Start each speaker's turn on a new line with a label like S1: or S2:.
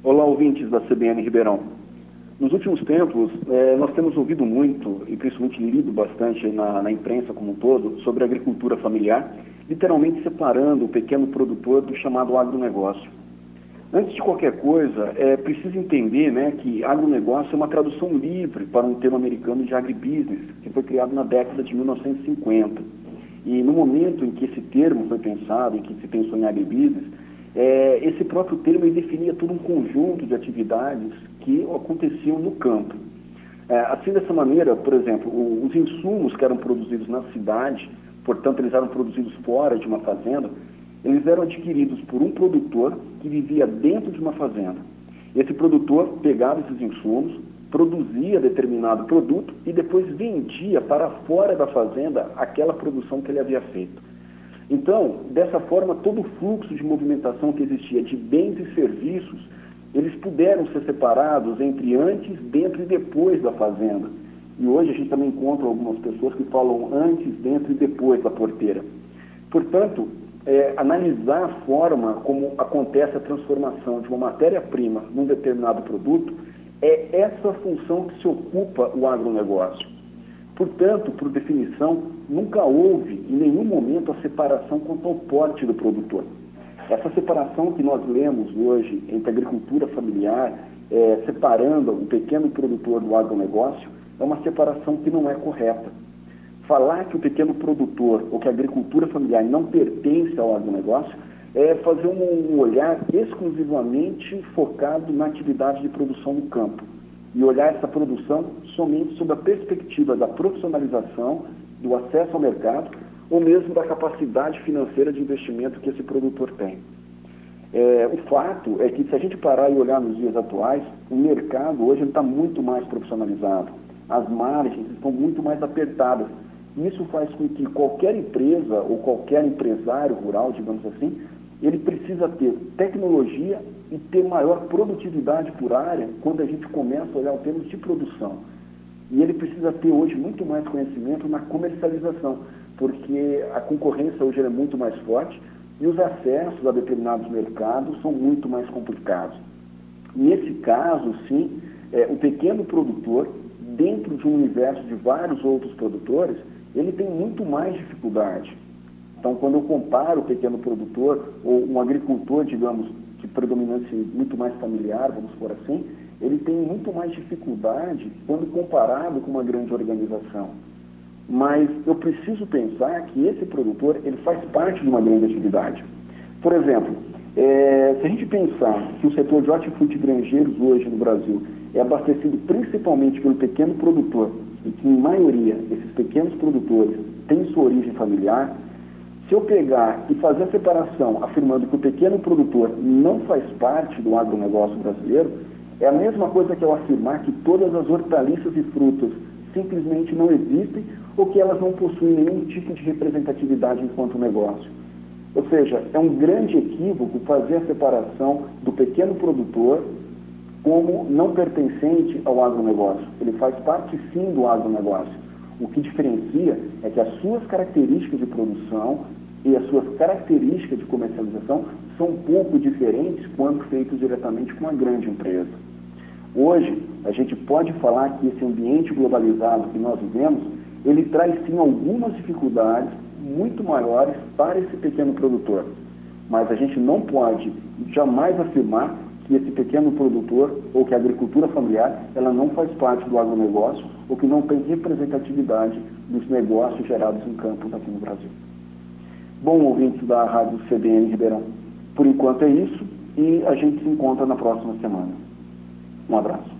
S1: Olá, ouvintes da CBN Ribeirão. Nos últimos tempos, nós temos ouvido muito, e principalmente lido bastante na imprensa como um todo, sobre a agricultura familiar, literalmente separando o pequeno produtor do chamado agronegócio. Antes de qualquer coisa, é preciso entender, que agronegócio é uma tradução livre para um termo americano de agribusiness, que foi criado na década de 1950. E no momento em que esse termo foi pensado, em que se pensou em agribusiness, esse próprio termo ele definia todo um conjunto de atividades que aconteciam no campo. Assim, dessa maneira, por exemplo, os insumos que eram produzidos na cidade, portanto, eles eram produzidos fora de uma fazenda, eles eram adquiridos por um produtor que vivia dentro de uma fazenda. Esse produtor pegava esses insumos, produzia determinado produto e depois vendia para fora da fazenda aquela produção que ele havia feito. Então, dessa forma, todo o fluxo de movimentação que existia de bens e serviços, eles puderam ser separados entre antes, dentro e depois da fazenda. E hoje a gente também encontra algumas pessoas que falam antes, dentro e depois da porteira. Portanto, analisar a forma como acontece a transformação de uma matéria-prima num determinado produto é essa função que se ocupa o agronegócio. Portanto, por definição, nunca houve em nenhum momento a separação quanto ao porte do produtor. Essa separação que nós lemos hoje entre a agricultura familiar, separando o pequeno produtor do agronegócio, é uma separação que não é correta. Falar que o pequeno produtor ou que a agricultura familiar não pertence ao agronegócio é fazer um olhar exclusivamente focado na atividade de produção no campo e olhar essa produção somente sob a perspectiva da profissionalização, do acesso ao mercado ou mesmo da capacidade financeira de investimento que esse produtor tem. O fato é que, se a gente parar e olhar nos dias atuais, o mercado hoje está muito mais profissionalizado, as margens estão muito mais apertadas. Isso faz com que qualquer empresa ou qualquer empresário rural, digamos assim, ele precisa ter tecnologia e ter maior produtividade por área quando a gente começa a olhar em termos de produção. E ele precisa ter hoje muito mais conhecimento na comercialização, porque a concorrência hoje é muito mais forte e os acessos a determinados mercados são muito mais complicados. Nesse caso, sim, o pequeno produtor, dentro de um universo de vários outros produtores, ele tem muito mais dificuldade. Então, quando eu comparo o pequeno produtor ou um agricultor, digamos, de predominância muito mais familiar, vamos por assim, ele tem muito mais dificuldade quando comparado com uma grande organização. Mas eu preciso pensar que esse produtor, ele faz parte de uma grande atividade. Por exemplo, se a gente pensar que o setor de hortifruti granjeiros hoje no Brasil é abastecido principalmente pelo pequeno produtor, e que em maioria esses pequenos produtores têm sua origem familiar, se eu pegar e fazer a separação afirmando que o pequeno produtor não faz parte do agronegócio brasileiro, é a mesma coisa que eu afirmar que todas as hortaliças e frutas simplesmente não existem ou que elas não possuem nenhum tipo de representatividade enquanto negócio. Ou seja, é um grande equívoco fazer a separação do pequeno produtor como não pertencente ao agronegócio. Ele faz parte sim do agronegócio. O que diferencia é que as suas características de produção e as suas características de comercialização são um pouco diferentes quando feitos diretamente com uma grande empresa. Hoje, a gente pode falar que esse ambiente globalizado que nós vivemos, ele traz sim algumas dificuldades muito maiores para esse pequeno produtor. Mas a gente não pode jamais afirmar que esse pequeno produtor ou que a agricultura familiar, ela não faz parte do agronegócio ou que não tem representatividade dos negócios gerados em campos aqui no Brasil. Bom, ouvintes da Rádio CBN Ribeirão, por enquanto é isso e a gente se encontra na próxima semana. Um abraço.